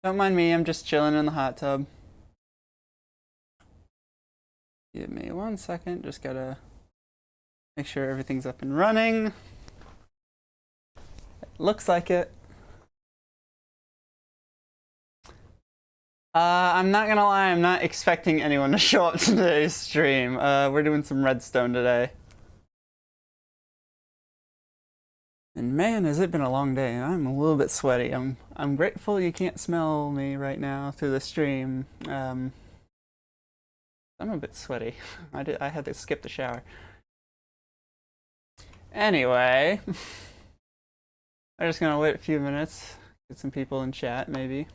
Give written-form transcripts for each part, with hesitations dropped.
Don't mind me, I'm just chilling in the hot tub. Give me 1 second, just gotta make sure everything's up and running. Looks like it. I'm not gonna lie, I'm not expecting anyone to show up to today's stream. We're doing some redstone today. And man, has it been a long day. I'm a little bit sweaty. I'm grateful you can't smell me right now through the stream. I'm a bit sweaty. I had to skip the shower. Anyway, I'm just gonna wait a few minutes, get some people in chat maybe.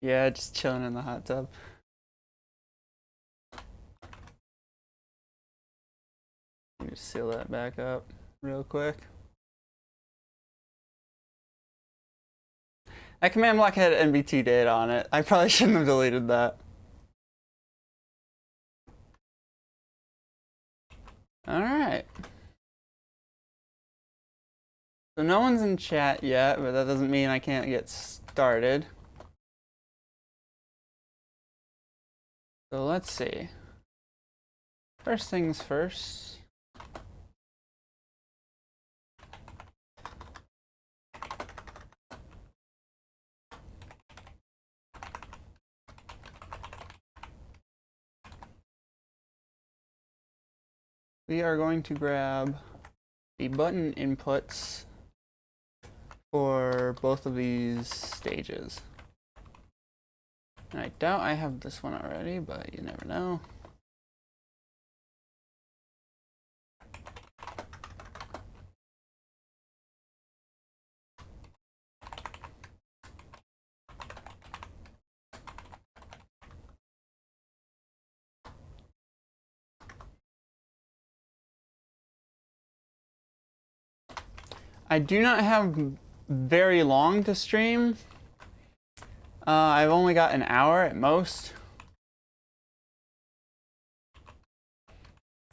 Yeah, just chilling in the hot tub. Let me just seal that back up real quick. That command block had NBT data on it. I probably shouldn't have deleted that. Alright. So no one's in chat yet, but that doesn't mean I can't get started. So let's see. First things first. We are going to grab the button inputs for both of these stages. And I doubt I have this one already, but you never know. I do not have very long to stream. I've only got an hour at most.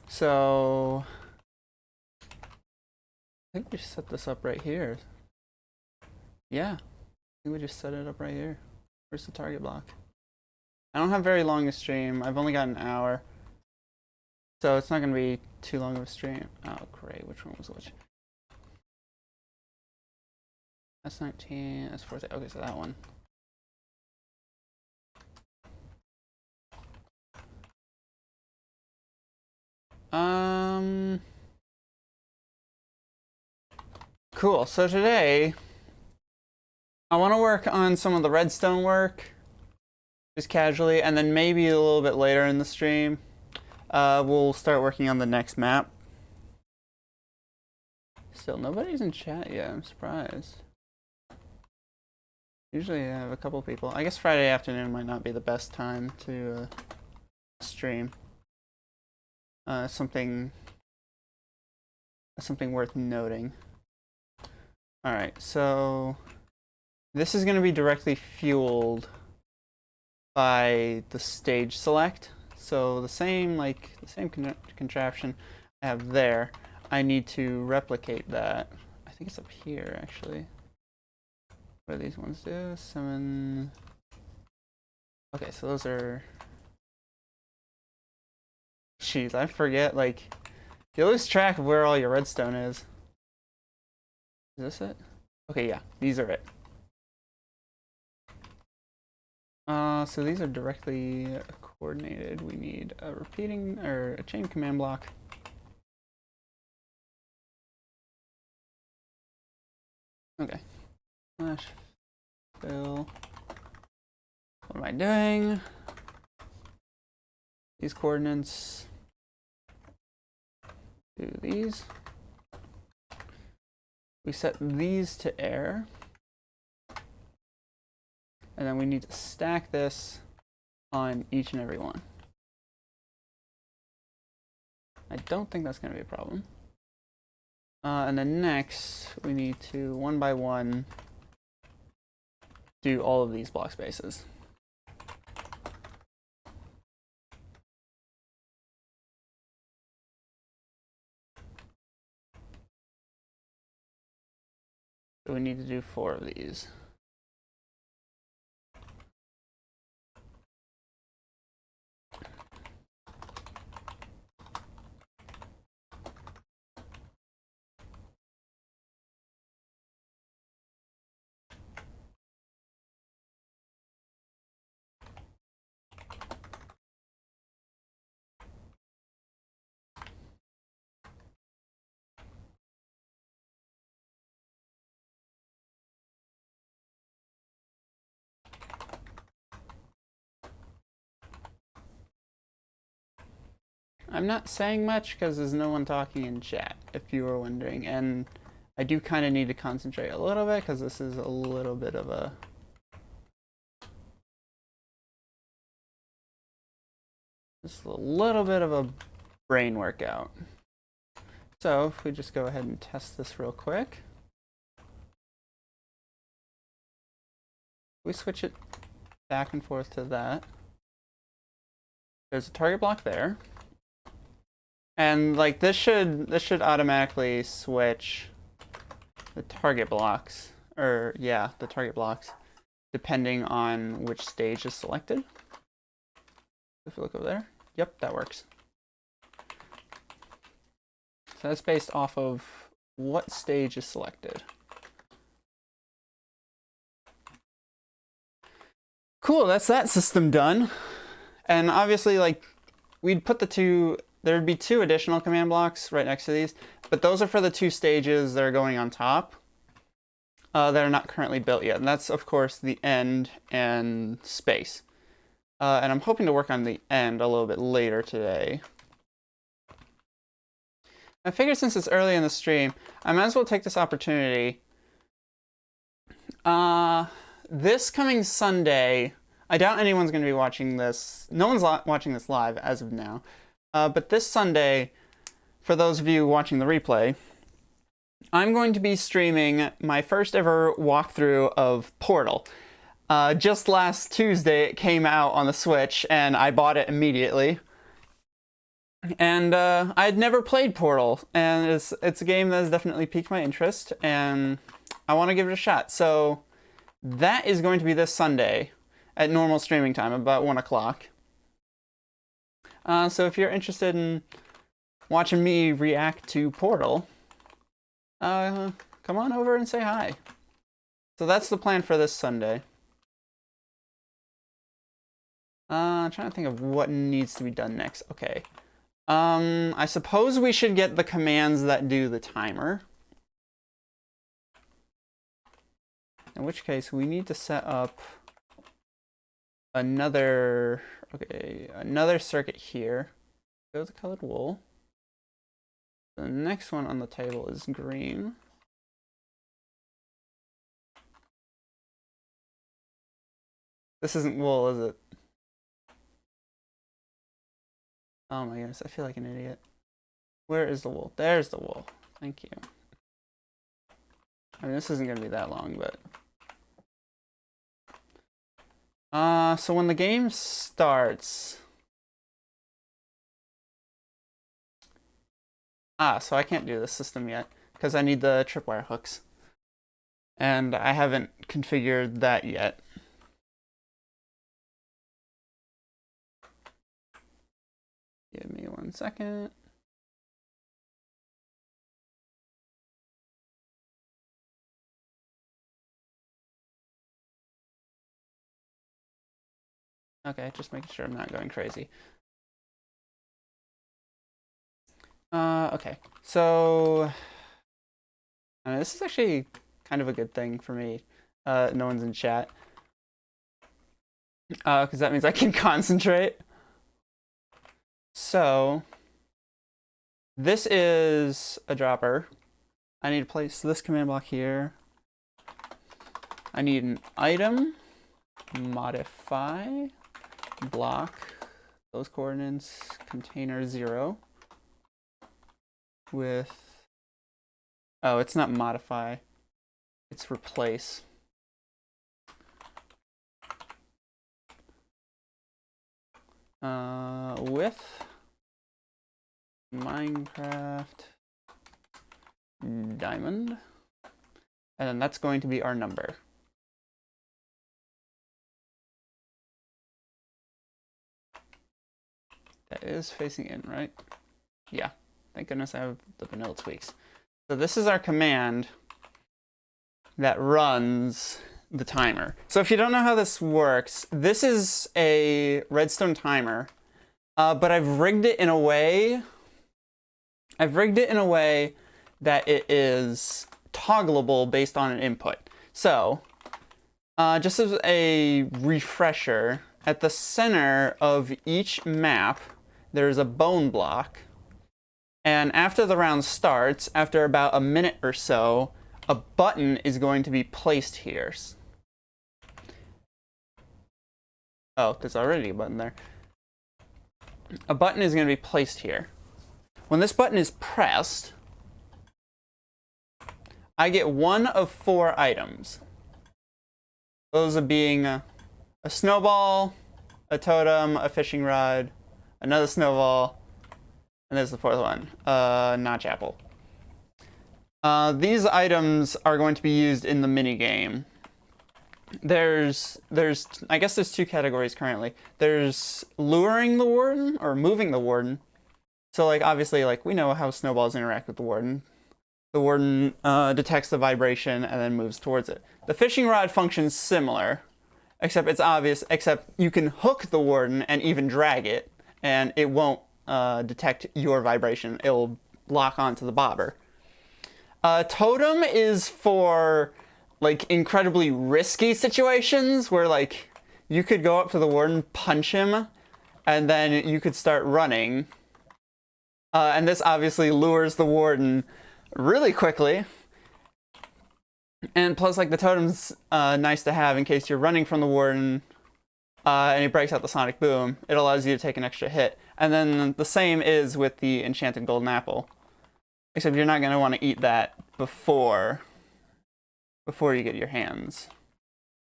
So I think we should set this up right here. Yeah, I think we just set it up right here. Where's the target block? I don't have very long to stream. I've only got an hour. So it's not going to be too long of a stream. Oh, great. Which one was which? That's 19. That's 14. Okay, so that one. Cool. So today, I want to work on some of the redstone work, just casually, and then maybe a little bit later in the stream, we'll start working on the next map. Still, nobody's in chat yet. I'm surprised. Usually I have a couple people. I guess Friday afternoon might not be the best time to stream. Something worth noting. Alright, so this is going to be directly fueled by the stage select. So the same contraption I have there, I need to replicate that. I think it's up here actually. What do these ones do? Summon. Okay, so those are. Jeez, I forget. Like, you lose track of where all your redstone is. Is this it? Okay, yeah, these are it. So these are directly coordinated. We need a repeating or a chain command block. Okay. Slash fill. What am I doing? These coordinates. Do these. We set these to air. And then we need to stack this on each and every one. I don't think that's going to be a problem. And then next, we need to, one by one, do all of these block spaces. So So we need to do 4 of these. I'm not saying much because there's no one talking in chat, if you were wondering, and I do kind of need to concentrate a little bit because this is a little bit of a brain workout. So if we just go ahead and test this real quick, we switch it back and forth to that. There's a target block there. And like this should automatically switch the target blocks, or yeah, the target blocks, depending on which stage is selected. If we look over there, yep, that works. So that's based off of what stage is selected. Cool, that's that system done. And obviously, like, we'd put there'd be 2 additional command blocks right next to these, but those are for the 2 stages that are going on top that are not currently built yet. And that's, of course, the end and space. And I'm hoping to work on the end a little bit later today. I figure since it's early in the stream, I might as well take this opportunity. This coming Sunday, I doubt anyone's going to be watching this. No one's watching this live as of now. But this Sunday, for those of you watching the replay, I'm going to be streaming my first ever walkthrough of Portal. Just last Tuesday, it came out on the Switch, and I bought it immediately. And I'd never played Portal, and it's a game that has definitely piqued my interest, and I want to give it a shot. So that is going to be this Sunday at normal streaming time, about 1 o'clock. So if you're interested in watching me react to Portal, come on over and say hi. So that's the plan for this Sunday. I'm trying to think of what needs to be done next. Okay. I suppose we should get the commands that do the timer. In which case, we need to set up another circuit here. Go to colored wool. The next one on the table is green. This isn't wool, is it? Oh my goodness, I feel like an idiot. Where is the wool? There's the wool. Thank you. I mean, this isn't going to be that long, but... so when the game starts... so I can't do this system yet, because I need the tripwire hooks. And I haven't configured that yet. Give me 1 second. Okay, just making sure I'm not going crazy. Okay, so this is actually kind of a good thing for me. No one's in chat. Because that means I can concentrate. So, this is a dropper. I need to place this command block here. I need an item, modify, block, those coordinates, container 0, with, oh, it's not modify, it's replace. With Minecraft diamond. And then that's going to be our number. That is facing in, right? Yeah. Thank goodness I have the vanilla tweaks. So this is our command that runs the timer. So if you don't know how this works, this is a Redstone Timer, but I've rigged it in a way that it is toggleable based on an input. So just as a refresher, at the center of each map, there's a bone block. And after the round starts, after about a minute or so, a button is going to be placed here. Oh, there's already a button there. A button is going to be placed here. When this button is pressed, I get one of 4 items. Those are being a snowball, a totem, a fishing rod, another snowball, and there's the 4th one, notch apple. These items are going to be used in the minigame. I guess there's 2 categories currently. There's luring the warden or moving the warden. So like obviously like we know how snowballs interact with the warden. The warden detects the vibration and then moves towards it. The fishing rod functions similar, except it's obvious, except you can hook the warden and even drag it, and it won't detect your vibration. It'll lock onto the bobber. Totem is for like incredibly risky situations where like you could go up to the warden, punch him, and then you could start running. And this obviously lures the warden really quickly. And plus, like, the totem's nice to have in case you're running from the warden and he breaks out the sonic boom. It allows you to take an extra hit. And then the same is with the enchanted golden apple. Except you're not going to want to eat that before you get your hands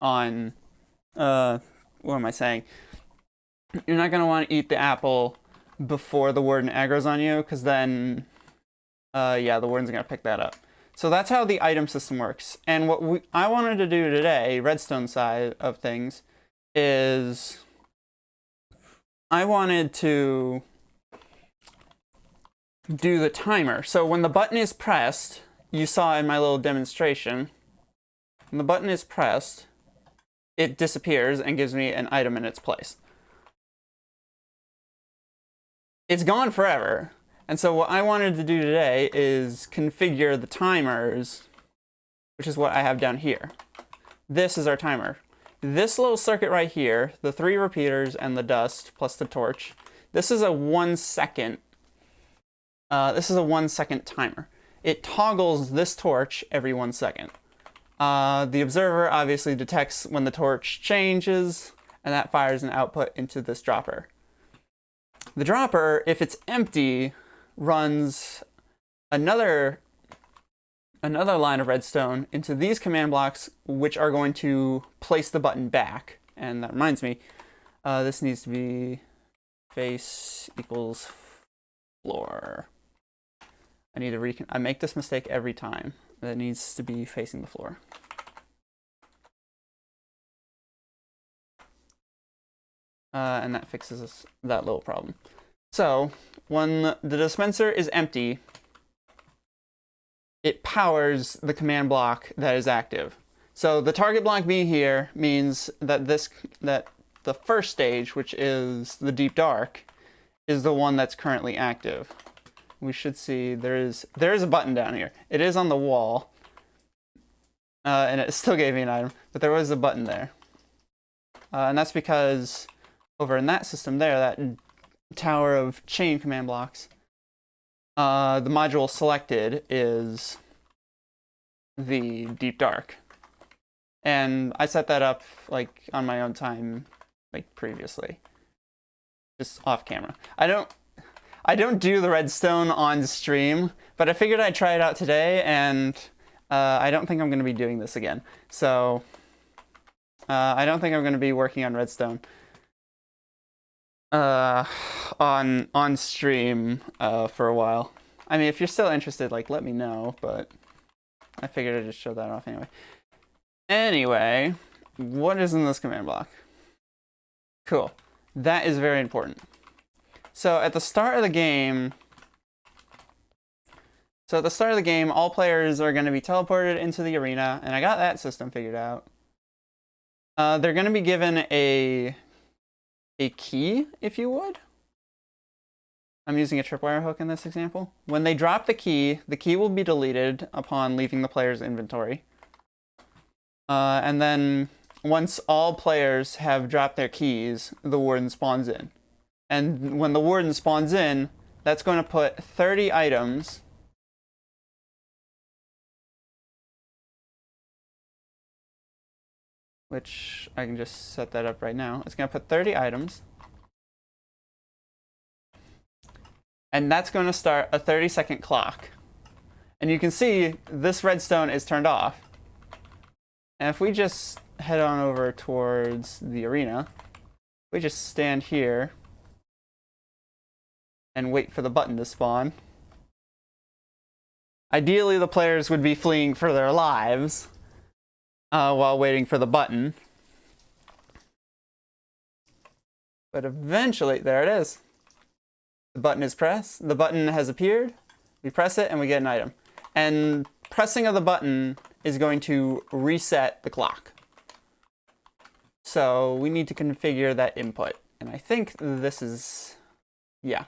on, what am I saying? You're not going to want to eat the apple before the warden aggro's on you, because then, yeah, the warden's going to pick that up. So that's how the item system works. And what I wanted to do today, Redstone side of things, is I wanted to do the timer. So when the button is pressed, you saw in my little demonstration, when the button is pressed, it disappears and gives me an item in its place. It's gone forever. And so what I wanted to do today is configure the timers, which is what I have down here. This is our timer. This little circuit right here, the 3 repeaters and the dust plus the torch, this is a 1 second. This is a 1 second timer. It toggles this torch every 1 second. The observer obviously detects when the torch changes, and that fires an output into this dropper. The dropper, if it's empty, runs another line of redstone into these command blocks, which are going to place the button back. And that reminds me, this needs to be face equals floor. I need to I make this mistake every time. That needs to be facing the floor. And that fixes that little problem. So when the dispenser is empty, it powers the command block that is active. So the target block being here means that the first stage, which is the deep dark, is the one that's currently active. We should see there is a button down here. It is on the wall, and it still gave me an item, but there was a button there, and that's because over in that system there, that tower of chain command blocks, the module selected is the deep dark, and I set that up like on my own time, like previously, just off camera. I don't do the redstone on stream, but I figured I'd try it out today, and I don't think I'm going to be doing this again. So I don't think I'm going to be working on redstone on stream for a while. I mean, if you're still interested, like, let me know, but I figured I'd just show that off anyway. Anyway, what is in this command block? Cool. That is very important. So at the start of the game, all players are going to be teleported into the arena, and I got that system figured out. They're going to be given a key, if you would. I'm using a tripwire hook in this example. When they drop the key will be deleted upon leaving the player's inventory. And then once all players have dropped their keys, the Warden spawns in. And when the Warden spawns in, that's going to put 30 items which I can just set that up right now. It's going to put 30 items. And that's going to start a 30-second clock. And you can see this redstone is turned off. And if we just head on over towards the arena, we just stand here and wait for the button to spawn. Ideally, the players would be fleeing for their lives while waiting for the button. But eventually, there it is. The button is pressed. The button has appeared. We press it and we get an item. And pressing of the button is going to reset the clock. So we need to configure that input. And I think this is, yeah.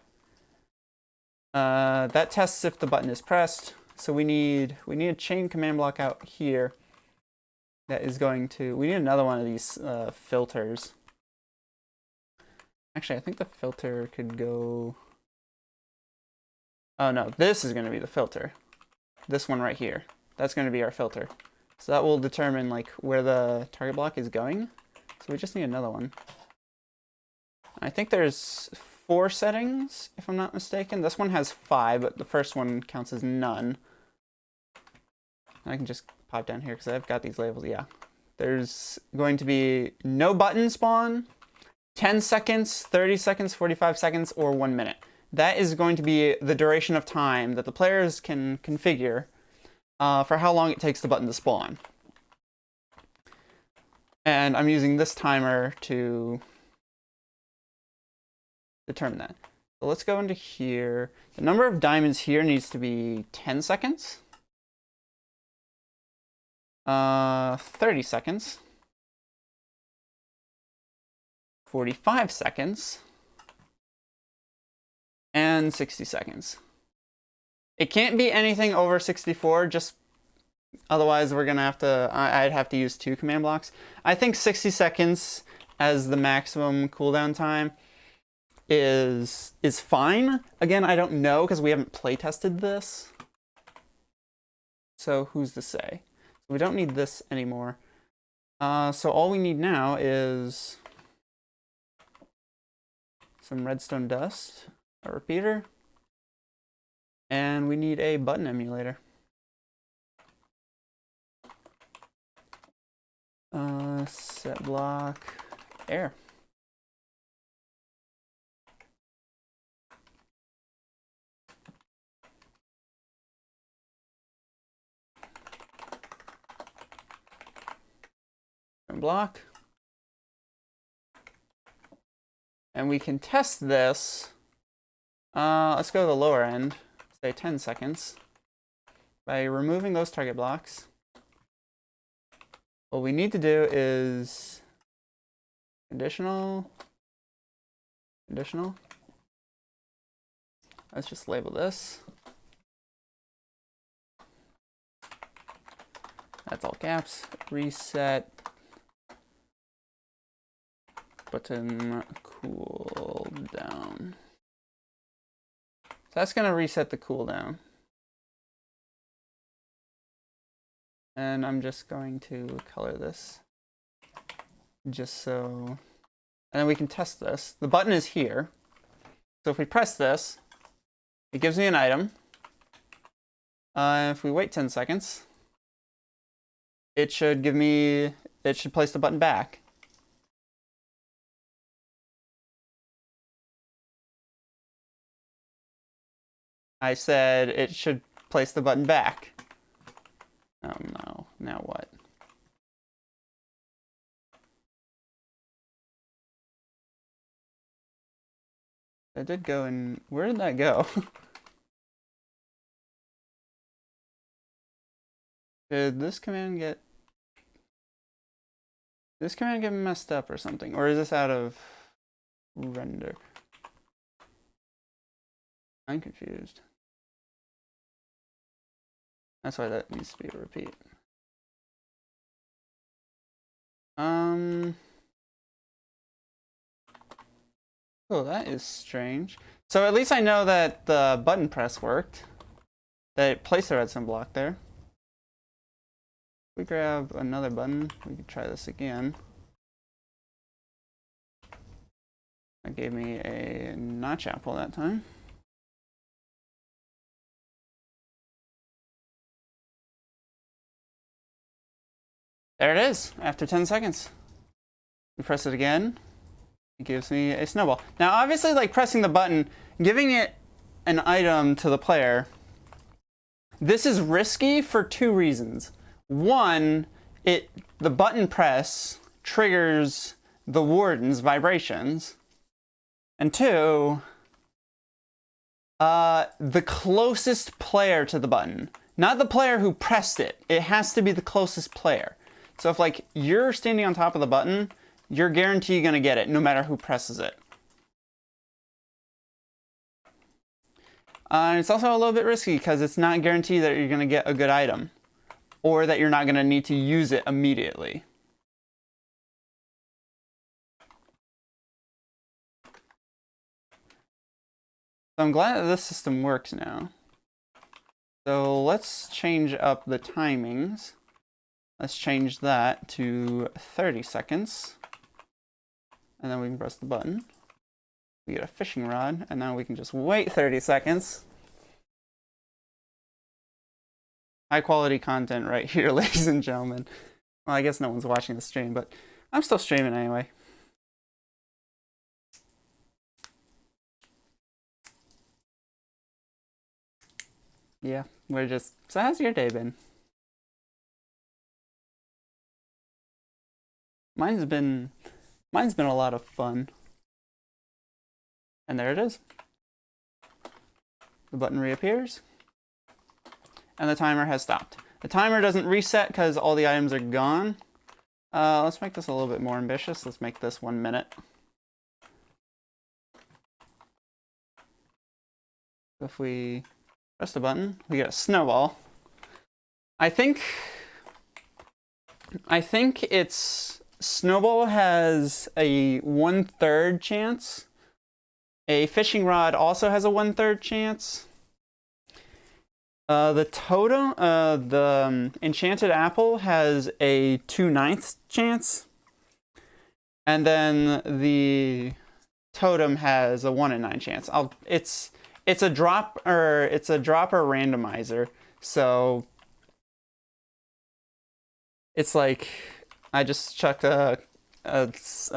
That tests if the button is pressed. So we need a chain command block out here that is going to, we need another one of these filters. Actually, I think the filter could go, oh no, this is going to be the filter. This one right here. That's going to be our filter. So that will determine like where the target block is going. So we just need another one. I think there's 4 settings, if I'm not mistaken. This one has 5, but the first one counts as none. I can just pop down here because I've got these labels. Yeah. There's going to be no button spawn, 10 seconds, 30 seconds, 45 seconds, or 1 minute. That is going to be the duration of time that the players can configure for how long it takes the button to spawn. And I'm using this timer to determine that. So let's go into here. The number of diamonds here needs to be 10 seconds. 30 seconds. 45 seconds. And 60 seconds. It can't be anything over 64, just otherwise we're gonna have to, I'd have to use 2 command blocks. I think 60 seconds as the maximum cooldown time is fine. Again, I don't know because we haven't play tested this. So who's to say? We don't need this anymore. So all we need now is some redstone dust, a repeater, and we need a button emulator. Set block air. Block. And we can test this. Let's go to the lower end, say 10 seconds, by removing those target blocks. What we need to do is conditional. Let's just label this. That's all caps. Reset button cooldown. So that's going to reset the cooldown. And I'm just going to color this just so, and then we can test this. The button is here. So if we press this, it gives me an item. If we wait 10 seconds, it should give me, it should place the button back. I said it should place the button back. Oh no, now what? That did go in, where did that go? Did this command get messed up or something? Or is this out of render? I'm confused. That's why that needs to be a repeat. Oh, that is strange. So at least I know that the button press worked. That it placed the redstone block there. If we grab another button, we could try this again. That gave me a notch apple that time. There it is, after 10 seconds. We press it again. It gives me a snowball. Now, obviously, like pressing the button, giving it an item to the player, this is risky for two reasons. One, the button press triggers the Warden's vibrations. And two, the closest player to the button. Not the player who pressed it. It has to be the closest player. So if like you're standing on top of the button, you're guaranteed gonna get it no matter who presses it. It's also a little bit risky because it's not guaranteed that you're gonna get a good item or that you're not gonna need to use it immediately. So I'm glad that this system works now. So let's change up the timings. Let's change that to 30 seconds. And then we can press the button. We get a fishing rod, and now we can just wait 30 seconds. High quality content right here, ladies and gentlemen. Well, I guess no one's watching the stream, but I'm still streaming anyway. Yeah, we're just... So how's your day been? Mine's been a lot of fun. And there it is. The button reappears. And the timer has stopped. The timer doesn't reset because all the items are gone. Let's make this a little bit more ambitious. Let's make this 1 minute. If we press the button, we get a snowball. I think it's snowball has a 1/3 chance. A fishing rod also has a 1/3 chance. The totem, the enchanted apple has a 2/9 chance. And then the totem has a 1 in 9 chance. It's a dropper randomizer. So it's like I just chucked a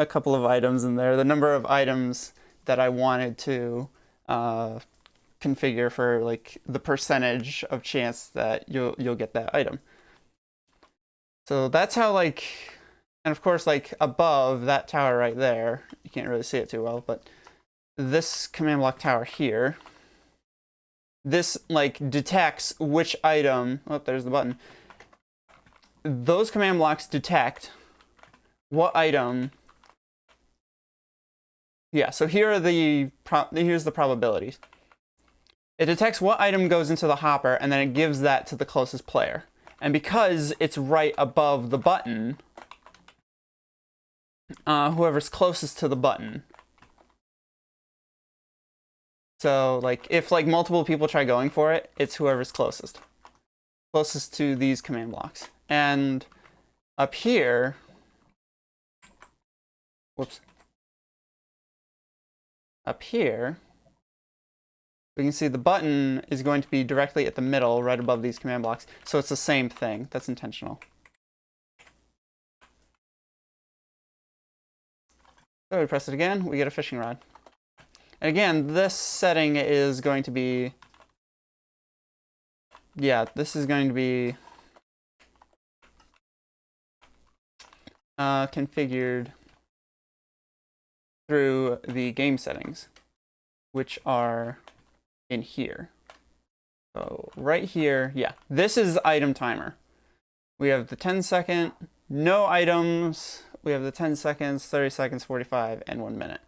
couple of items in there. The number of items that I wanted to configure for like the percentage of chance that you'll get that item. So that's how like, and of course like above that tower right there, you can't really see it too well, but this command block tower here, this like detects which item, oh there's the button. Those command blocks detect what item. Yeah, so here are here's the probabilities. It detects what item goes into the hopper, and then it gives that to the closest player. And because it's right above the button, whoever's closest to the button. So, like, if like multiple people try going for it, it's whoever's closest to these command blocks. And up here, whoops. Up here, we can see the button is going to be directly at the middle, right above these command blocks. So it's the same thing. That's intentional. So we press it again, we get a fishing rod. And again, this setting is going to be... Yeah, this is going to be configured through the game settings, which are in here. So right here, yeah, this is item timer. We have the 10-second, no items. We have the 10 seconds, 30 seconds, 45, and 1 minute.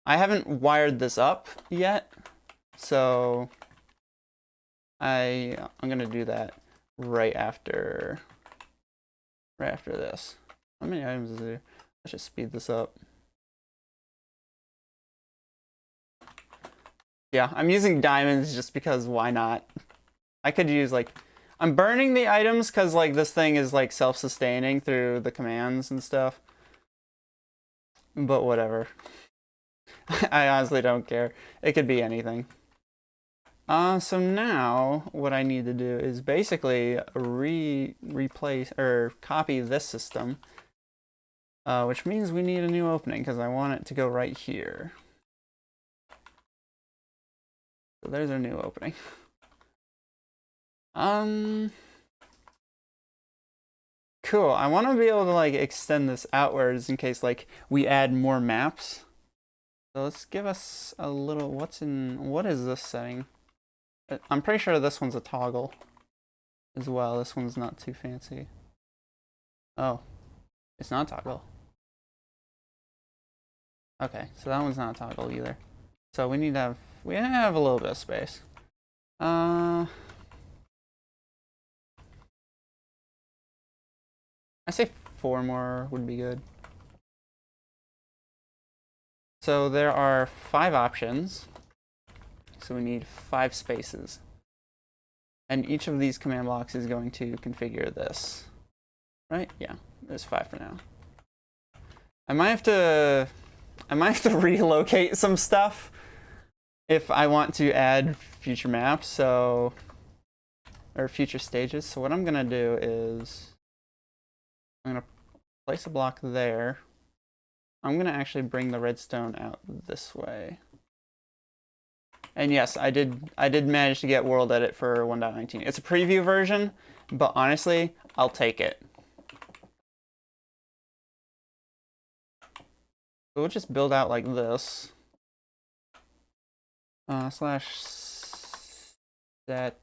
I haven't wired this up yet, so I'm gonna do that right after this. How many items is there? I should speed this up. Yeah, I'm using diamonds just because why not? I could use like, I'm burning the items because like this thing is like self-sustaining through the commands and stuff. But whatever. I honestly don't care. It could be anything. So now what I need to do is basically replace or copy this system, which means we need a new opening because I want it to go right here. So there's our new opening. Cool. I want to be able to like extend this outwards in case like we add more maps. So let's give us a little, what is this setting? I'm pretty sure this one's a toggle as well. This one's not too fancy. Oh, it's not a toggle. Okay, so that one's not a toggle either. So we have a little bit of space. I say 4 more would be good. So there are 5 options. So we need 5 spaces. And each of these command blocks is going to configure this. Right? Yeah, there's 5 for now. I might have to relocate some stuff if I want to add future maps, or future stages. So what I'm gonna do is I'm gonna place a block there. I'm gonna actually bring the redstone out this way. And yes, I did manage to get world edit for 1.19. It's a preview version, but honestly, I'll take it. So we'll just build out like this. Slash set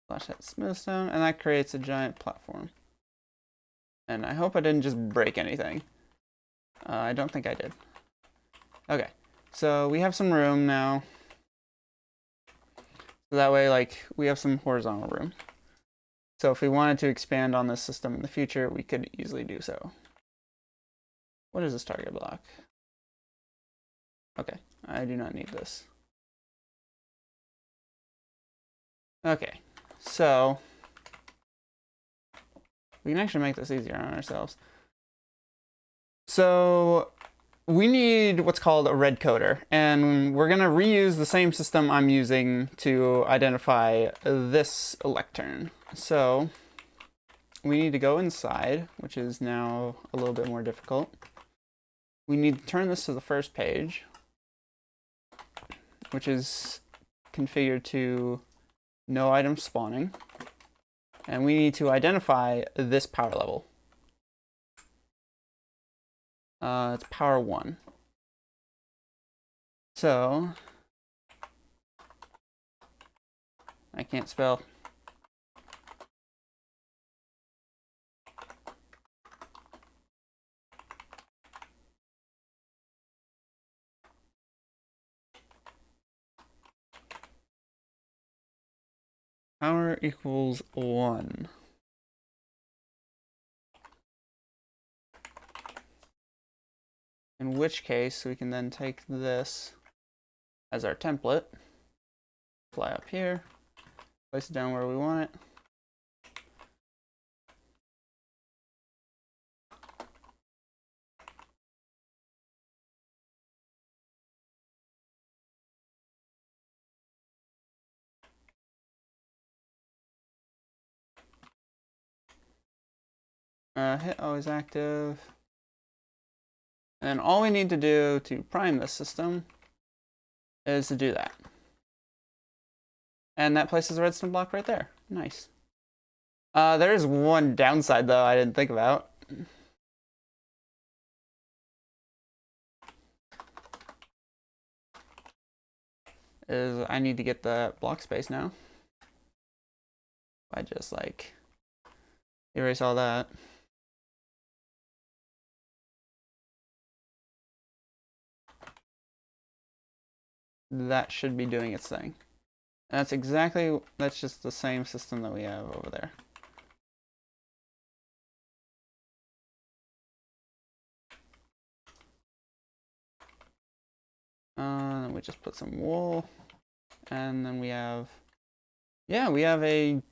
slash set smoothstone, and that creates a giant platform. And I hope I didn't just break anything. I don't think I did. Okay, so we have some room now. So that way, like, we have some horizontal room. So if we wanted to expand on this system in the future, we could easily do so. What is this target block? Okay, I do not need this. Okay, so we can actually make this easier on ourselves. So we need what's called a red coder, and we're gonna reuse the same system I'm using to identify this lectern. So we need to go inside, which is now a little bit more difficult. We need to turn this to the first page, which is configured to no items spawning. And we need to identify this power level. It's power 1. So I can't spell. Power equals 1. In which case, we can then take this as our template, fly up here, place it down where we want it. Hit always active. And all we need to do to prime this system is to do that. And that places a redstone block right there. Nice. There is one downside, though, I didn't think about. Is I need to get the block space now. I just, like, erase all that. That should be doing its thing. And that's just the same system that we have over there. We just put some wool, and then we have, yeah, we have a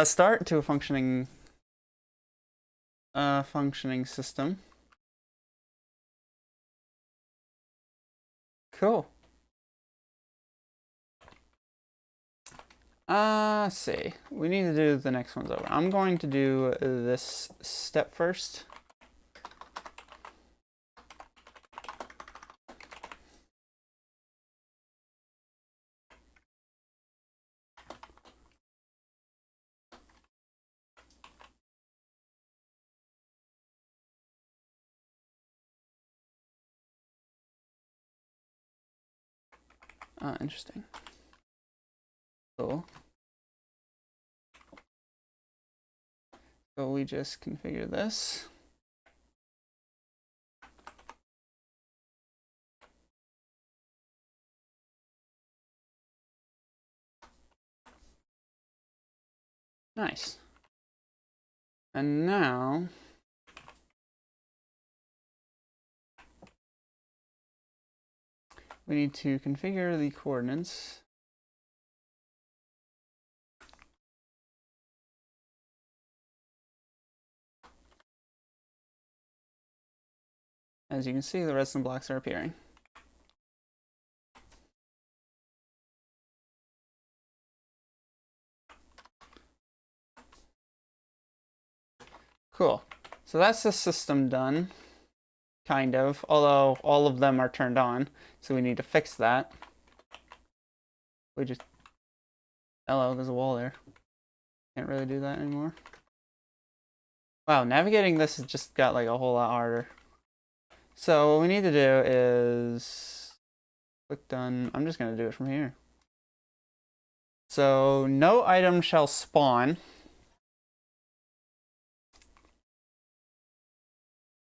start to a functioning system. Cool. Let's see. We need to do the next ones over. I'm going to do this step first. Interesting. Cool. So we just configure this. Nice. And now we need to configure the coordinates. As you can see, the redstone blocks are appearing. Cool. So that's the system done, kind of, although all of them are turned on, so we need to fix that. Hello, there's a wall there. Can't really do that anymore. Wow, navigating this has just got like a whole lot harder. So what we need to do is click done. I'm just gonna do it from here. So no item shall spawn.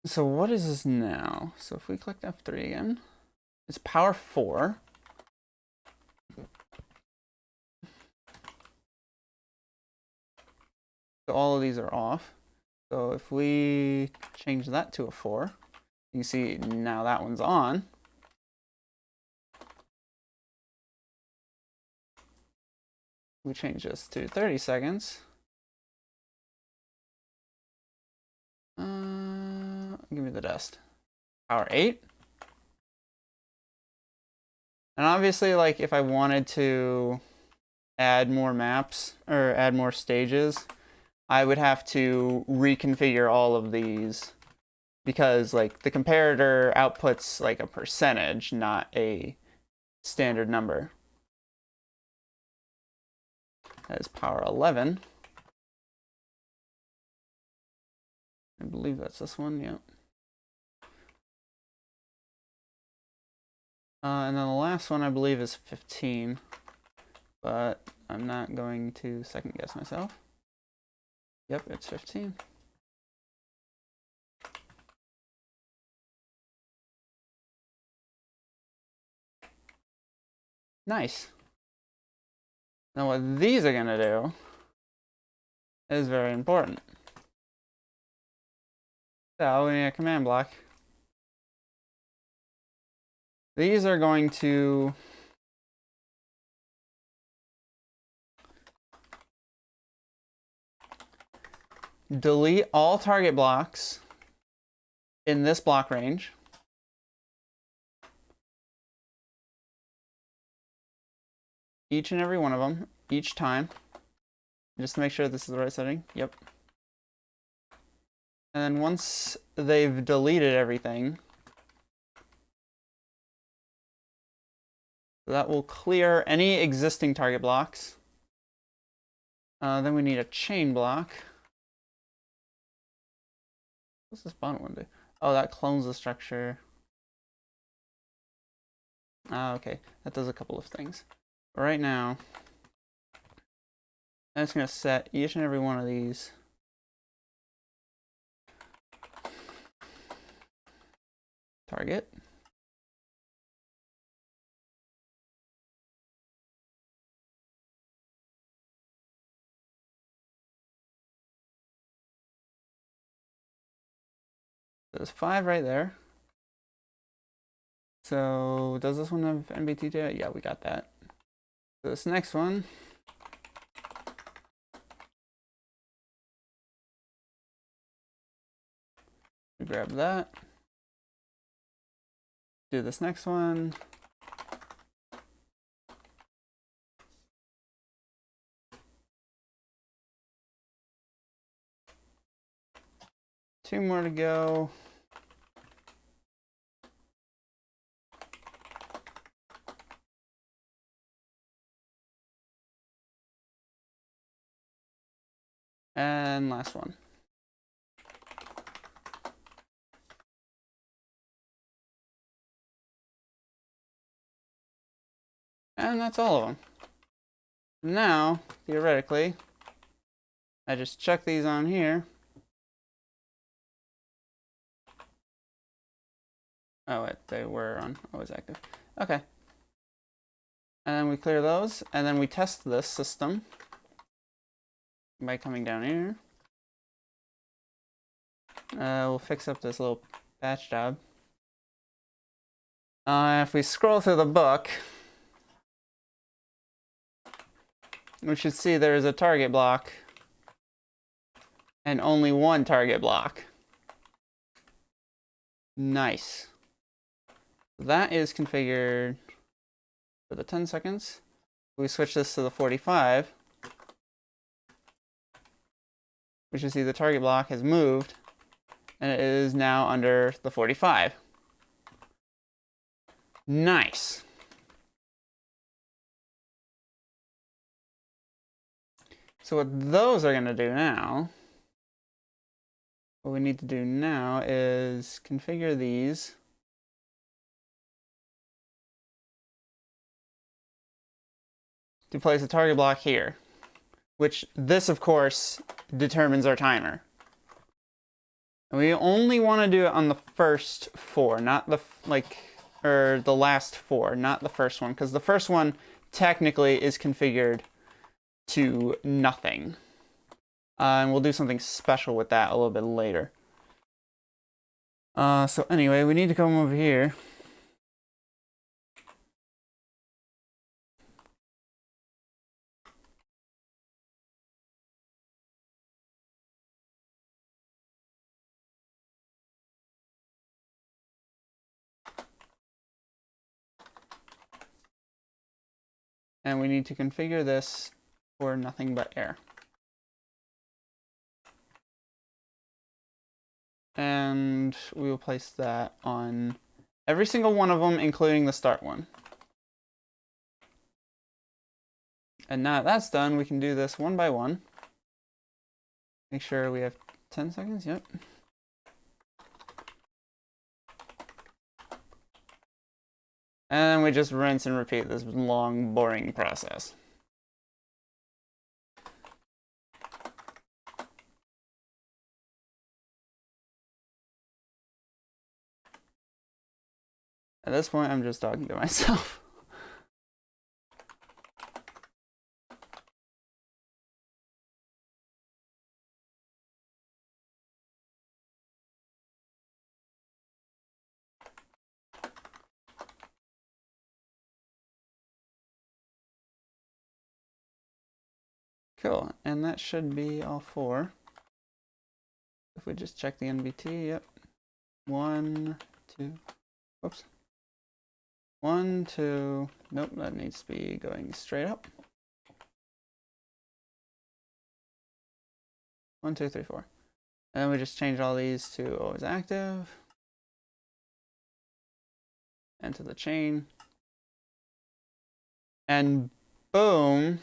So what is this now? So if we click F3 again, it's power 4. So all of these are off. So if we change that to a 4, you can see now that one's on. We change this to 30 seconds. Give me the dust. Power 8. And obviously, like, if I wanted to add more maps or add more stages, I would have to reconfigure all of these because, like, the comparator outputs like a percentage, not a standard number. That is power 11. I believe that's this one, yep. And then the last one I believe is 15, but I'm not going to second guess myself. Yep, it's 15. Nice. Now what these are gonna do is very important. So we need a command block. These are going to delete all target blocks in this block range. Each and every one of them, each time. Just to make sure this is the right setting. Yep. And then once they've deleted everything, So that will clear any existing target blocks. Then we need a chain block. What's this bottom one do? Oh, that clones the structure. Okay. That does a couple of things. But right now, I'm just going to set each and every one of these target. There's 5 right there. So does this one have NBT data? Yeah, we got that. So this next one, we grab that. Do this next one. Two more to go. And last one. And that's all of them. Now, theoretically, I just check these on here. Oh, wait, they were on always active. Okay. And then we clear those, and then we test this system by coming down here. We'll fix up this little patch job. If we scroll through the book, we should see there is a target block and only one target block. Nice. That is configured for the 10 seconds. We switch this to the 45. We should see the target block has moved and it is now under the 45. Nice. So what those are going to do now, what we need to do now is configure these to place a target block here, which this, of course, determines our timer. And we only want to do it on the first 4, not the, the last 4, not the first one, because the first one technically is configured to nothing. And we'll do something special with that a little bit later. So anyway, we need to come over here. And we need to configure this for nothing but air. And we will place that on every single one of them, including the start one. And now that that's done, we can do this one by one. Make sure we have 10 seconds, yep. And we just rinse and repeat this long, boring process. At this point, I'm just talking to myself. Cool, and that should be all 4. If we just check the NBT, yep. 1, 2, whoops. 1, 2, nope, that needs to be going straight up. 1, 2, 3, 4. And then we just change all these to always active. And to the chain. And boom,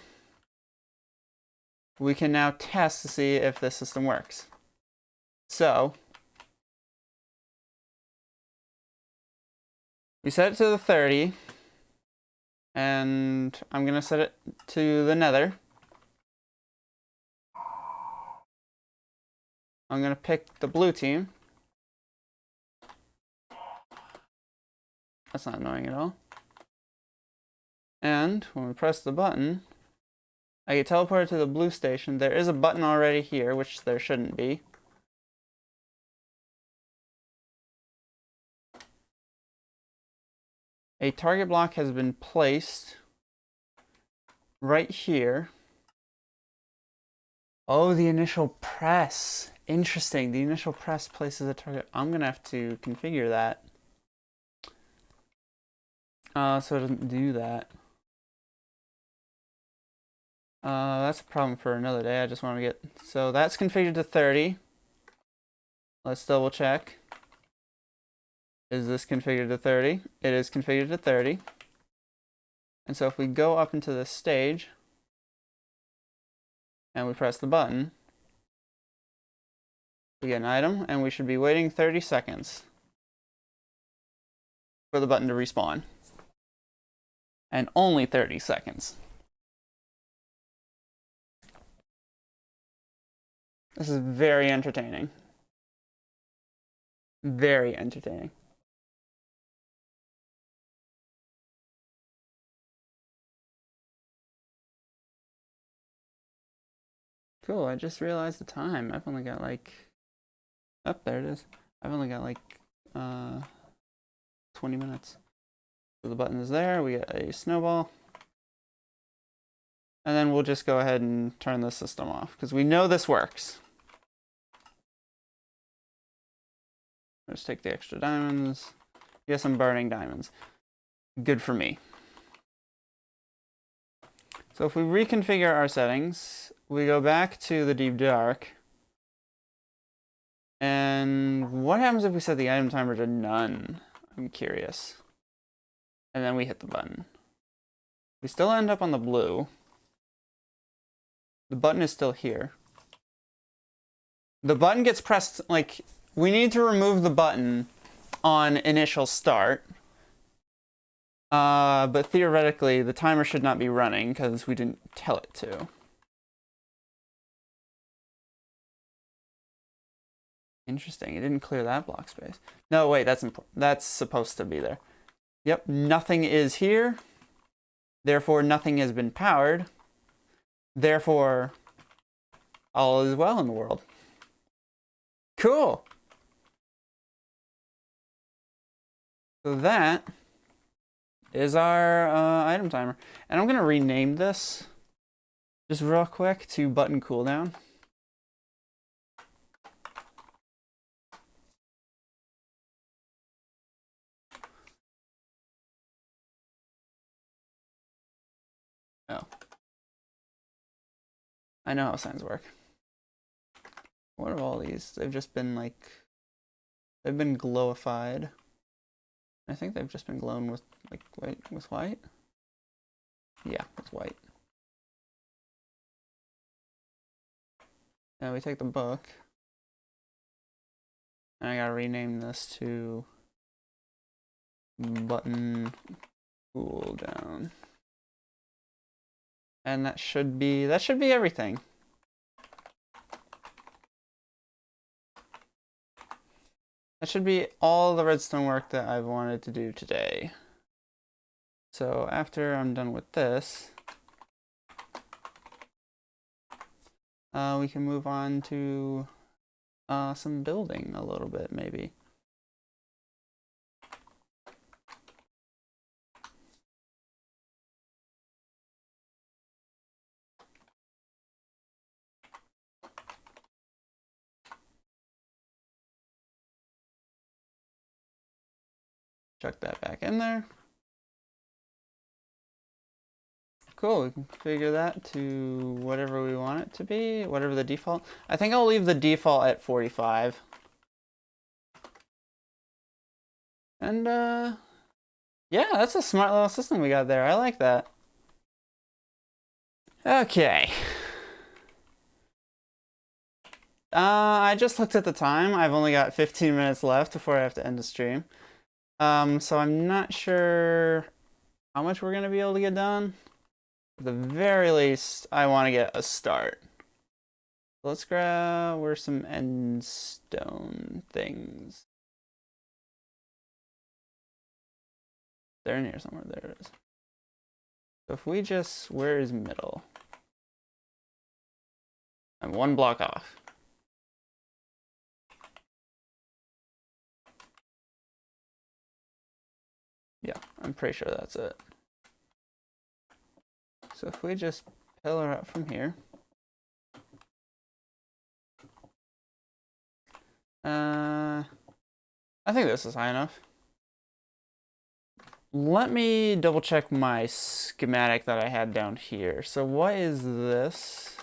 we can now test to see if this system works. So we set it to the 30, and I'm gonna set it to the nether. I'm gonna pick the blue team. That's not annoying at all. And when we press the button, I get teleported to the blue station. There is a button already here, which there shouldn't be. A target block has been placed right here. Oh, the initial press. Interesting. The initial press places a target. I'm going to have to configure that. So it doesn't do that. That's a problem for another day. I just want to get... So that's configured to 30. Let's double check. Is this configured to 30? It is configured to 30. And so if we go up into this stage and we press the button, we get an item, and we should be waiting 30 seconds for the button to respawn. And only 30 seconds. This is very entertaining. Very entertaining. Cool, I just realized the time. I've only got like... Oh, there it is. I've only got like 20 minutes. So the button is there, we get a snowball. And then we'll just go ahead and turn the system off, because we know this works. Let's take the extra diamonds. Get some burning diamonds. Good for me. So if we reconfigure our settings, we go back to the deep dark. And what happens if we set the item timer to none? I'm curious. And then we hit the button. We still end up on the blue. The button is still here. The button gets pressed, like, we need to remove the button on initial start. But theoretically, the timer should not be running because we didn't tell it to. Interesting, it didn't clear that block space. No, wait, that's supposed to be there. Yep, nothing is here. Therefore, nothing has been powered. Therefore, all is well in the world. Cool. So that is our item timer. And I'm going to rename this just real quick to button cooldown. Oh. I know how signs work. What are all these? They've just been like... They've been glowified. I think they've just been glowing with, like, with white? Yeah, with white. Now we take the book. And I gotta rename this to... Button cooldown. And that should be everything. That should be all the redstone work that I've wanted to do today. So after I'm done with this, we can move on to some building a little bit, maybe. Chuck that back in there. Cool, we can configure that to whatever we want it to be, whatever the default. I think I'll leave the default at 45. And yeah, that's a smart little system we got there. I like that. Okay. I just looked at the time. I've only got 15 minutes left before I have to end the stream. So I'm not sure how much we're gonna be able to get done. At the very least, I want to get a start. Let's grab where's some end stone things. They're in here somewhere. There it is. So if we just, where is middle? I'm one block off. Yeah, I'm pretty sure that's it. So if we just pillar up from here. I think this is high enough. Let me double check my schematic that I had down here. So what is this?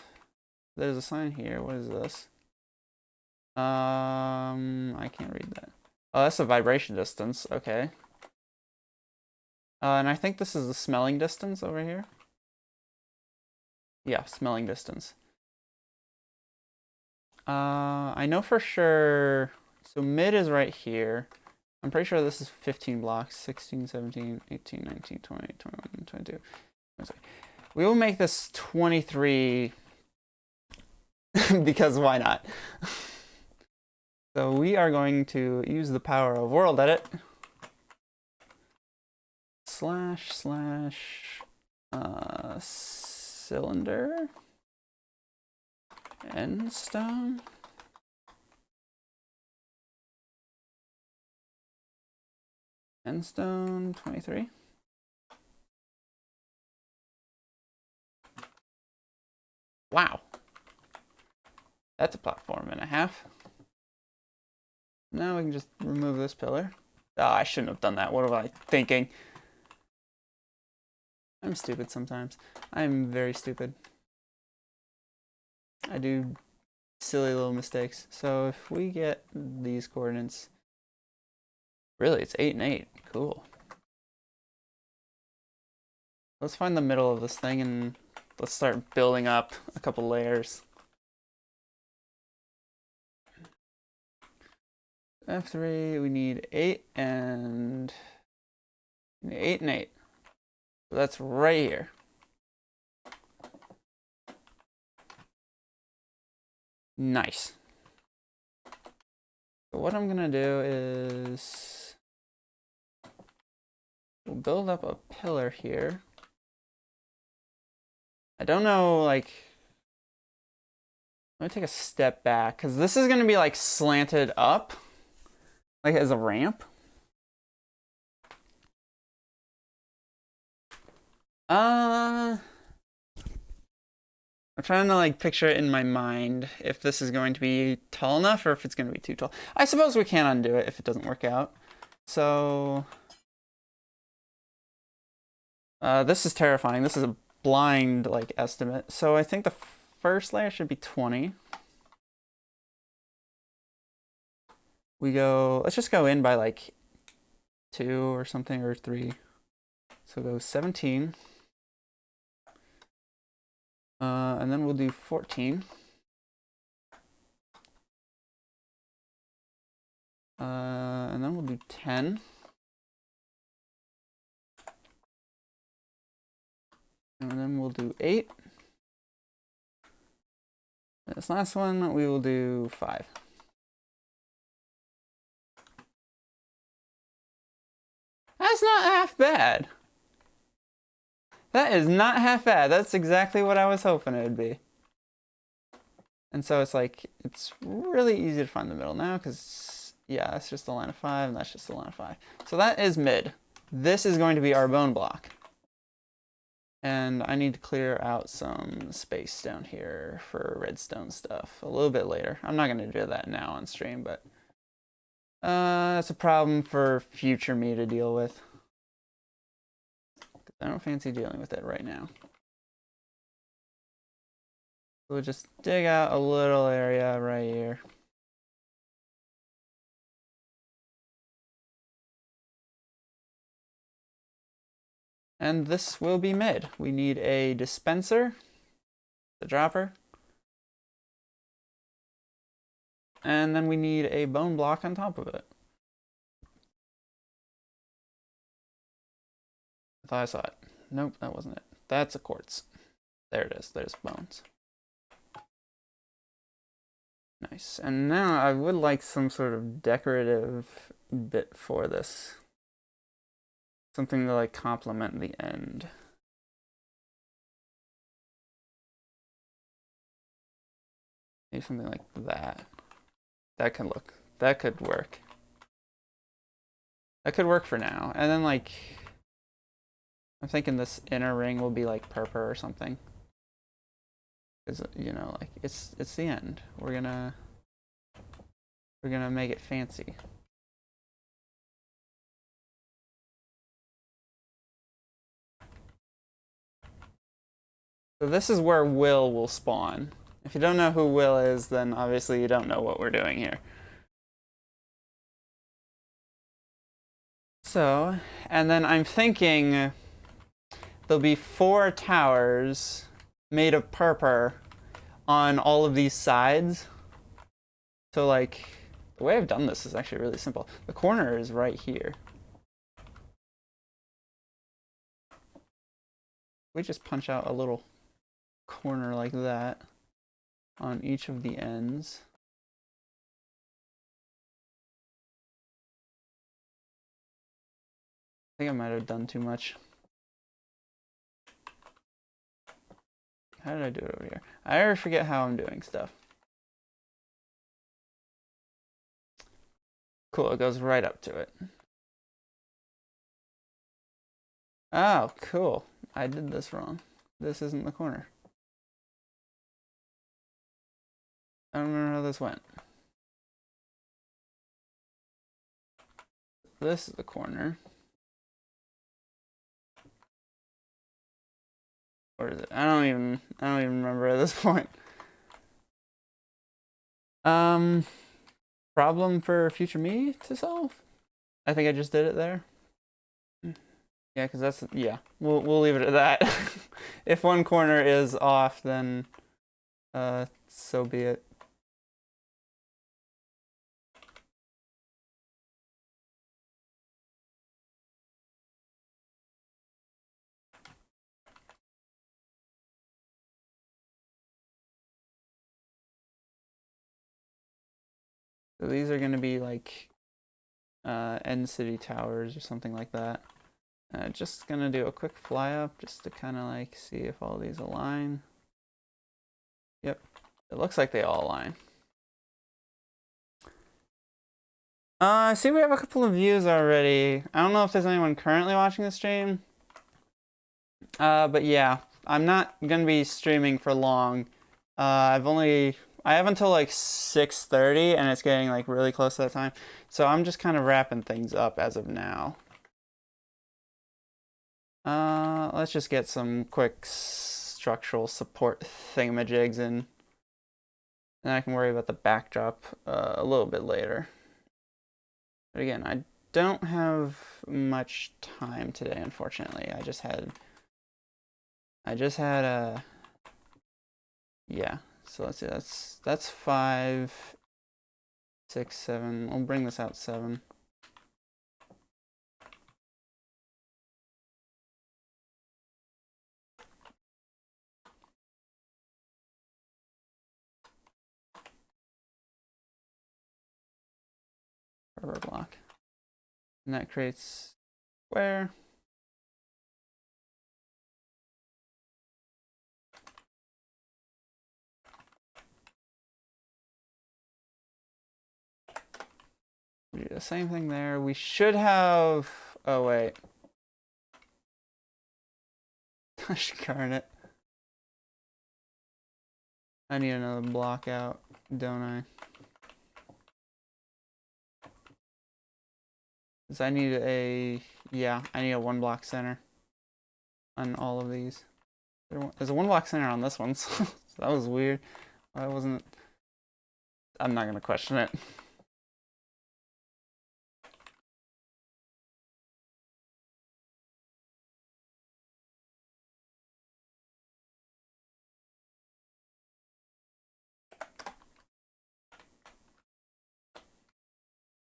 There's a sign here. What is this? I can't read that. Oh, that's the vibration distance. Okay. And I think this is the smelling distance over here. Yeah, smelling distance. I know for sure. So mid is right here. I'm pretty sure this is 15 blocks. 16, 17, 18, 19, 20, 21, 22. We will make this 23 because why not? So we are going to use the power of world edit. Slash cylinder end stone. End stone 23. Wow. That's a platform and a half. Now we can just remove this pillar. Oh, I shouldn't have done that. What was I thinking? I'm stupid sometimes. I'm very stupid. I do silly little mistakes. So if we get these coordinates, really it's 8 and 8. Cool. Let's find the middle of this thing and let's start building up a couple layers. F3, we need 8 and 8. So that's right here. Nice. So what I'm gonna do is we'll build up a pillar here. I don't know, like, let me take a step back because this is gonna be like slanted up, like as a ramp. I'm trying to like picture it in my mind if this is going to be tall enough or if it's going to be too tall. I suppose we can undo it if it doesn't work out. So this is terrifying. This is a blind like estimate. So I think the first layer should be 20. We go, let's just go in by like 2 or something or 3. So go 17. And then we'll do 14. And then we'll do 10. And then we'll do 8. This last one, we will do 5. That's not half bad. That is not half bad. That's exactly what I was hoping it would be. And so it's like, it's really easy to find the middle now because, yeah, that's just a line of 5 and that's just a line of 5. So that is mid. This is going to be our bone block. And I need to clear out some space down here for redstone stuff a little bit later. I'm not going to do that now on stream, but that's a problem for future me to deal with. I don't fancy dealing with it right now. We'll just dig out a little area right here. And this will be mid. We need a dispenser. the dropper. And then we need a bone block on top of it. I thought I saw it. Nope, that wasn't it. That's a quartz. There it is. There's bones. Nice. And now I would like some sort of decorative bit for this. Something to like complement the end. Maybe something like that. That could work. That could work for now. And then like, I'm thinking this inner ring will be like purple or something. Cause you know, like it's the end. We're gonna make it fancy. So this is where will spawn. If you don't know who Will is, then obviously you don't know what we're doing here. So, and then I'm thinking there'll be 4 towers made of purple on all of these sides. So like, the way I've done this is actually really simple. The corner is right here. We just punch out a little corner like that on each of the ends. I think I might have done too much. How did I do it over here? I already forget how I'm doing stuff. Cool, it goes right up to it. Oh, cool. I did this wrong. This isn't the corner. I don't remember how this went. This is the corner. Or is it? I don't even remember at this point. Problem for future me to solve? I think I just did it there. Yeah, because that's, yeah, we'll leave it at that. If one corner is off, then so be it. So these are going to be like end city towers or something like that. Just gonna do a quick fly up just to kind of like see if all these align. Yep, it looks like they all align. I see we have a couple of views already. I don't know if there's anyone currently watching the stream. But yeah, I'm not gonna be streaming for long. I have until like 6:30 and it's getting like really close to that time. So I'm just kind of wrapping things up as of now. Let's just get some quick structural support thingamajigs in. Then I can worry about the backdrop a little bit later. But again, I don't have much time today, unfortunately. I just had yeah. So let's see, that's 5, 6, 7. We'll bring this out 7. Rubber block. And that creates square. We do the same thing there. We should have, oh wait. Gosh darn it. I need another block out, don't I? Because I need I need a 1 block center on all of these. There's a 1 block center on this one, so that was weird. I'm not gonna question it.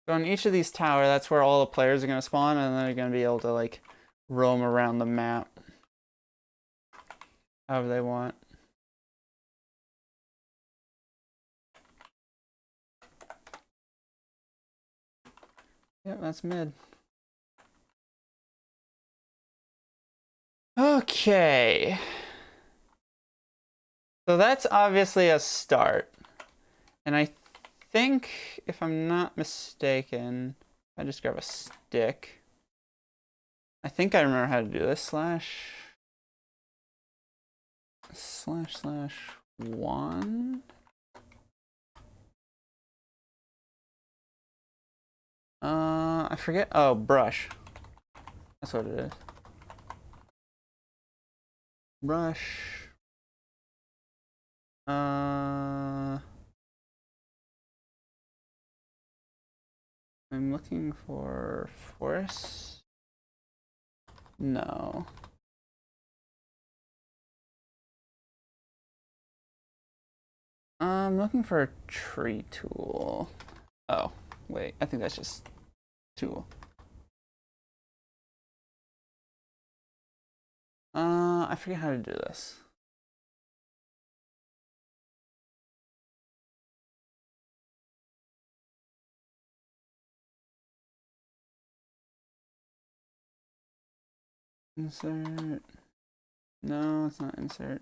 So on each of these towers, that's where all the players are going to spawn, and they're going to be able to like roam around the map however they want. Yep, that's mid. Okay. So that's obviously a start. And I think, if I'm not mistaken, I just grab a stick. I think I remember how to do this. Slash 1. I forget. Oh, brush. That's what it is. Brush. I'm looking for forest. No. I'm looking for a tree tool. Oh, wait. I think that's just tool. I forget how to do this. Insert. No, it's not insert.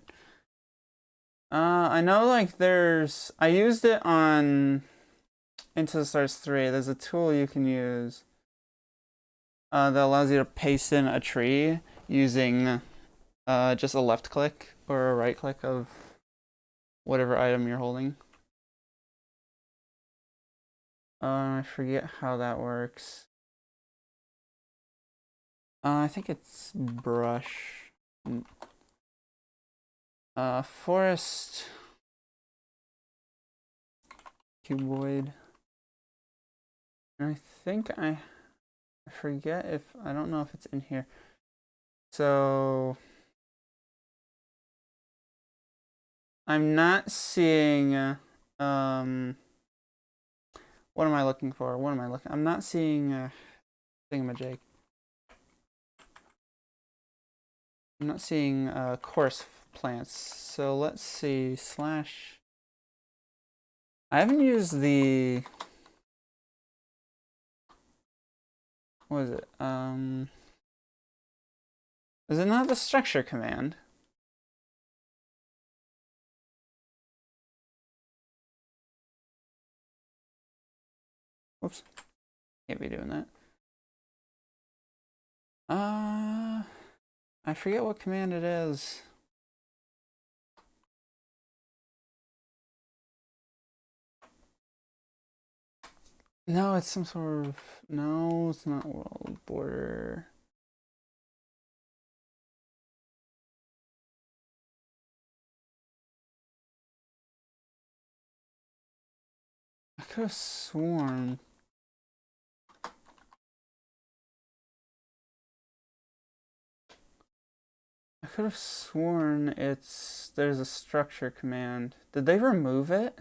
I know like there's, I used it on Into the Stars 3. There's a tool you can use that allows you to paste in a tree using just a left click or a right click of whatever item you're holding. I forget how that works. I think it's brush. Forest. Cuboid. And I think I forget if, I don't know if it's in here. So I'm not seeing, what am I looking for? What am I looking? I'm not seeing thingamajig. I'm not seeing coarse plants. So let's see, slash. I haven't used the, what is it? Is it not the structure command? Whoops. Can't be doing that. I forget what command it is. No, it's some sort of, no, it's not world border. I could have sworn. I could have sworn there's a structure command. Did they remove it?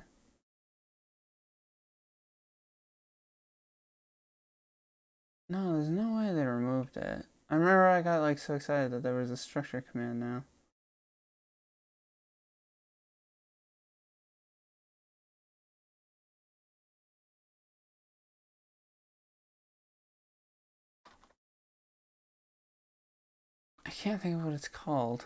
No, there's no way they removed it. I remember I got like so excited that there was a structure command now. I can't think of what it's called.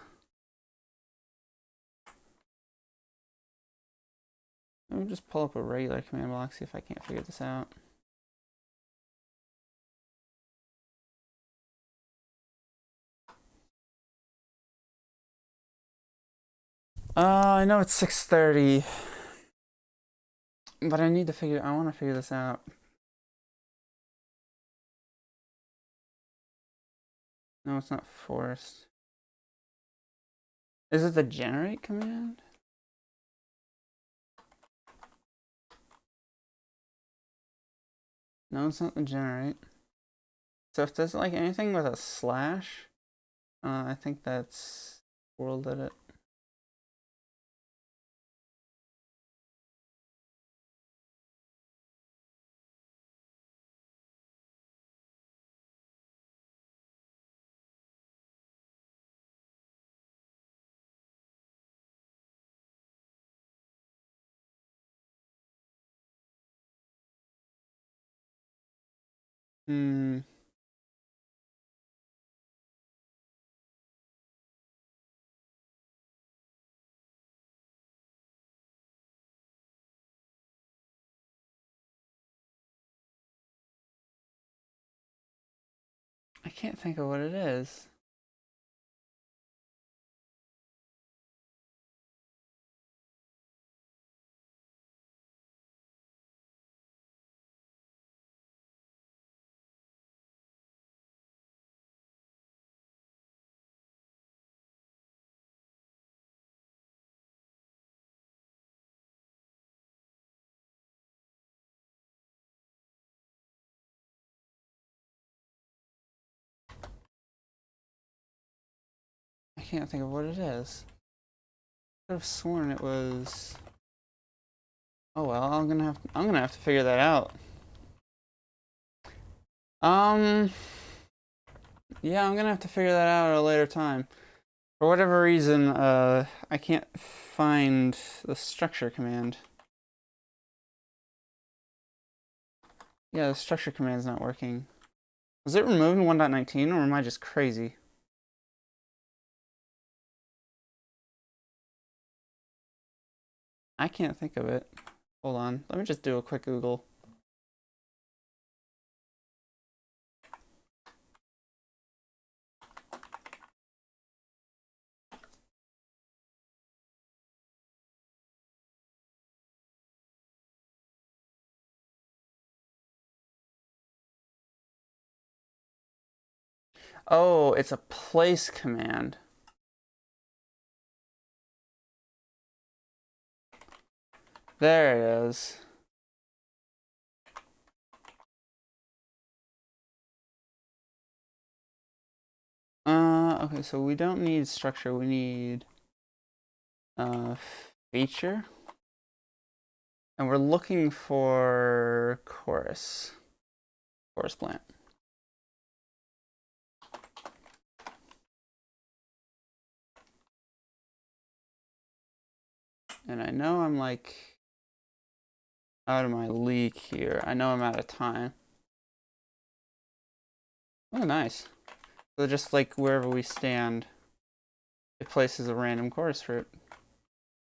Let me just pull up a regular command block, see if I can't figure this out. I know it's 6:30, but I want to figure this out. No, it's not forced. Is it the generate command? No, it's not the generate. So if there's like anything with a slash, I think that's world edit. Hmm. I can't think of what it is. I can't think of what it is. I could have sworn it was. Oh well, I'm gonna have to figure that out. Yeah, I'm gonna have to figure that out at a later time. For whatever reason, I can't find the structure command. Yeah, the structure command's not working. Was it removed in 1.19 or am I just crazy? I can't think of it. Hold on, let me just do a quick Google. Oh, it's a place command. There it is. Okay, so we don't need structure, we need feature. And we're looking for chorus plant. And I know I'm like out of my league here. I know I'm out of time. Oh, nice. So just like wherever we stand, it places a random chorus fruit.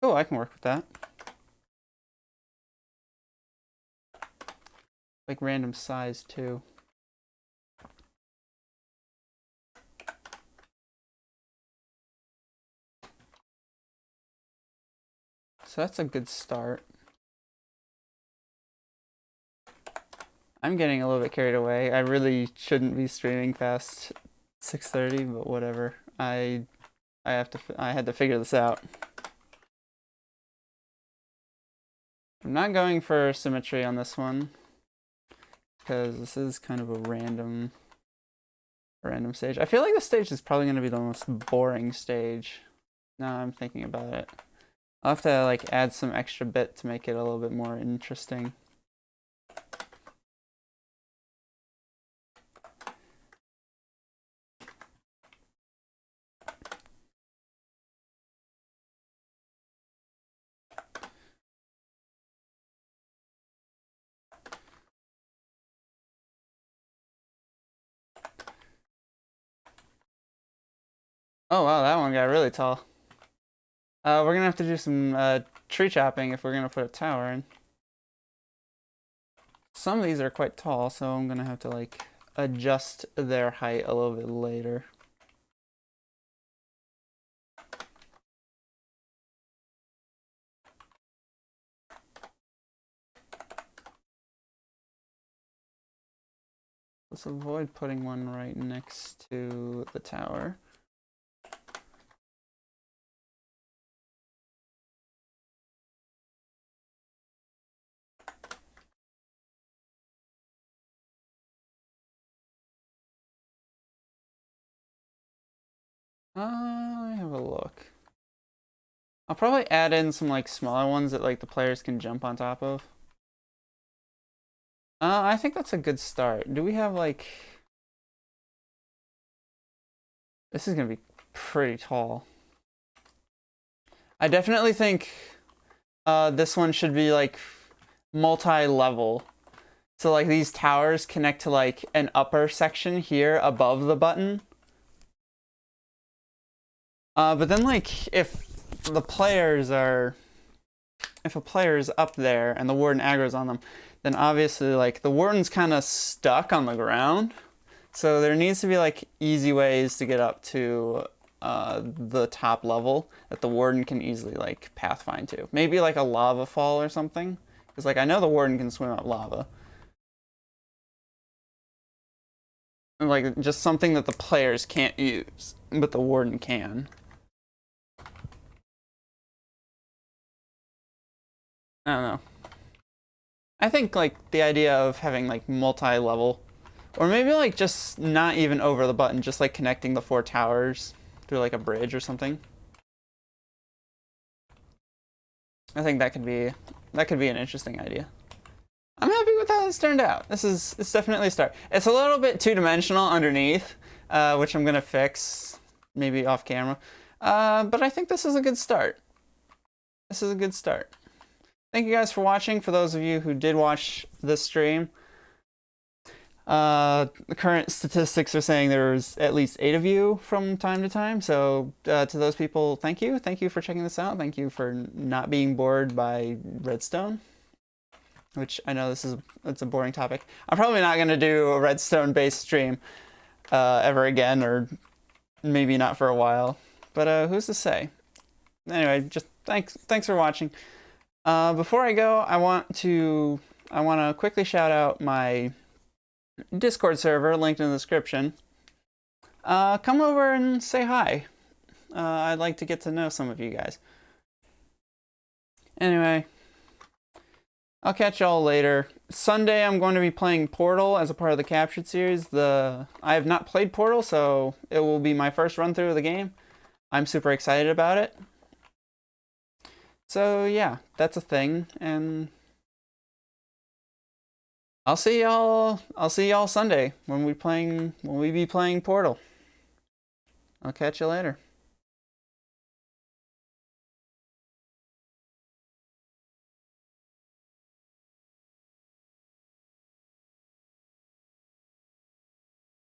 Oh, I can work with that. Like random size too. So that's a good start. I'm getting a little bit carried away. I really shouldn't be streaming past 6:30, but whatever. I had to figure this out. I'm not going for symmetry on this one because this is kind of a random stage. I feel like this stage is probably going to be the most boring stage. Now I'm thinking about it. I'll have to like add some extra bit to make it a little bit more interesting. Oh wow, that one got really tall. We're gonna have to do some tree chopping if we're gonna put a tower in. Some of these are quite tall, so I'm gonna have to like adjust their height a little bit later. Let's avoid putting one right next to the tower. Let me have a look. I'll probably add in some like smaller ones that like the players can jump on top of. I think that's a good start. Do we have like... This is gonna be pretty tall. I definitely think this one should be like multi-level. So like these towers connect to like an upper section here above the button. But then like if a player is up there and the warden aggro's on them, then obviously like the warden's kind of stuck on the ground. So there needs to be like easy ways to get up to the top level that the warden can easily like pathfind to. Maybe like a lava fall or something. Because like I know the warden can swim up lava. Like just something that the players can't use, but the warden can. I don't know. I think like the idea of having like multi-level, or maybe like just not even over the button, just like connecting the 4 towers through like a bridge or something. I think that could be an interesting idea. I'm happy with how this turned out. It's definitely a start. It's a little bit two-dimensional underneath, which I'm gonna fix maybe off camera. But I think this is a good start. This is a good start. Thank you guys for watching. For those of you who did watch this stream, the current statistics are saying there's at least 8 of you from time to time. So to those people, thank you. Thank you for checking this out. Thank you for not being bored by Redstone, which I know it's a boring topic. I'm probably not going to do a Redstone-based stream ever again, or maybe not for a while. But who's to say? Anyway, just thanks for watching. Before I go, I want to quickly shout out my Discord server, linked in the description. Come over and say hi. I'd like to get to know some of you guys. Anyway, I'll catch y'all later. Sunday, I'm going to be playing Portal as a part of the Captured series. I have not played Portal, so it will be my first run through of the game. I'm super excited about it. So yeah, that's a thing, and I'll see y'all Sunday when we be playing Portal. I'll catch you later.